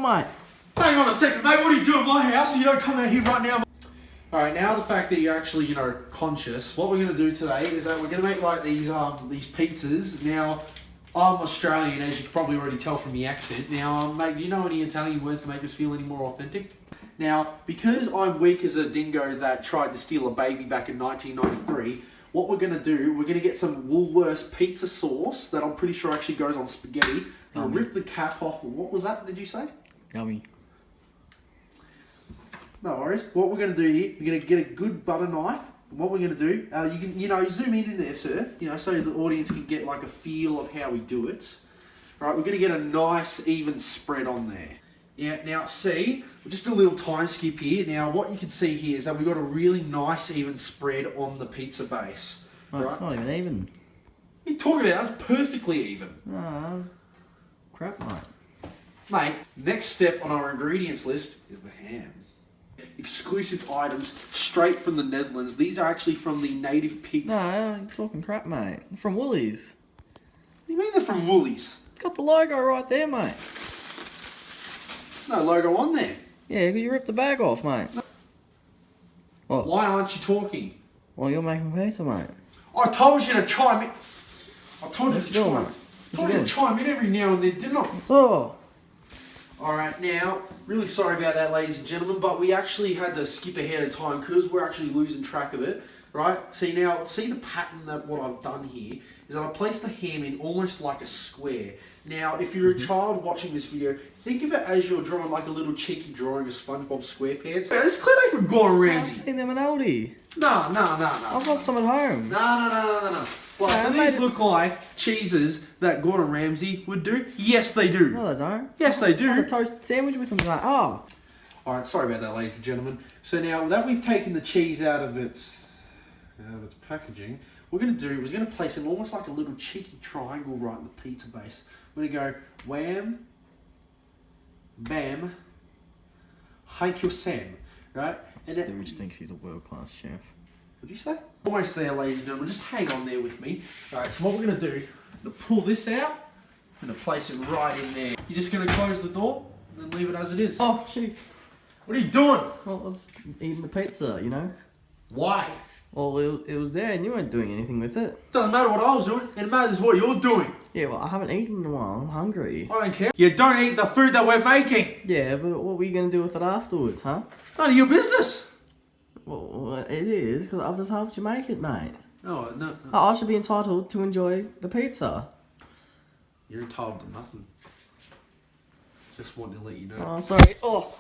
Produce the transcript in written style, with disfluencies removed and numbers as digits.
mate. Hang on a second, mate. What are you doing at my house? You don't come out here right now. Alright, now the fact that you're actually, conscious, what we're going to do today is that we're going to make like these pizzas. Now, I'm Australian, as you can probably already tell from the accent. Now, mate, do you know any Italian words to make us feel any more authentic? Now, because I'm weak as a dingo that tried to steal a baby back in 1993, what we're going to do, we're going to get some Woolworths pizza sauce that I'm pretty sure actually goes on spaghetti. And rip the cap off. What was that, did you say? Yummy. No worries. What we're going to do here, we're going to get a good butter knife. And what we're going to do, you can, zoom in there, sir. So the audience can get like a feel of how we do it. All right, we're going to get a nice even spread on there. Yeah. Now, see, just a little time skip here. Now, what you can see here is that we've got a really nice even spread on the pizza base. Oh, right? It's not even even. What are you talking about? That's perfectly even. No, that's crap, mate. Mate, next step on our ingredients list is the ham. Exclusive items straight from the Netherlands. These are actually from the native pigs. No, you're talking crap, mate. They're from Woolies. What do you mean they're from Woolies? It's got the logo right there, mate. No logo on there. Yeah, because you ripped the bag off, mate. No. What? Why aren't you talking? Well, you're making pizza, mate. I told you to chime in. I told you to chime in. I told you to doing? chime in every now and then, didn't I? Oh. Alright, now, really sorry about that, ladies and gentlemen, but we actually had to skip ahead of time because we're actually losing track of it, right? See the pattern that what I've done here is that I placed the ham in almost like a square. Now, if you're a child watching this video, think of it as you're drawing like a little cheeky drawing of SpongeBob SquarePants. It's clearly from Gordon Ramsay. I've seen them in Aldi. No. I've got some at home. No. Like, do these look like cheeses that Gordon Ramsay would do? Yes, they do. No, they don't. Yes, they do. I had a toast sandwich with them. Like, oh. Alright, sorry about that, ladies and gentlemen. So now that we've taken the cheese out of its packaging, what we're going to do is we're going to place it almost like a little cheeky triangle right in the pizza base. We're going to go wham, bam, hike your Sam, right? And Stooge thinks he's a world-class chef. What'd you say? Almost there, ladies and gentlemen. Just hang on there with me. Alright, so what we're going to do, we're going to pull this out, and place it right in there. You're just going to close the door, and then leave it as it is. Oh, shoot. What are you doing? Well, I was eating the pizza, Why? Well, it was there and you weren't doing anything with it. Doesn't matter what I was doing, it matters what you're doing. Yeah, well, I haven't eaten in a while. I'm hungry. I don't care. You don't eat the food that we're making. Yeah, but what were you going to do with it afterwards, huh? None of your business. Well, it is, because I've just helped you make it, mate. No. I should be entitled to enjoy the pizza. You're entitled to nothing. Just wanted to let you know. Oh, I'm sorry. Oh.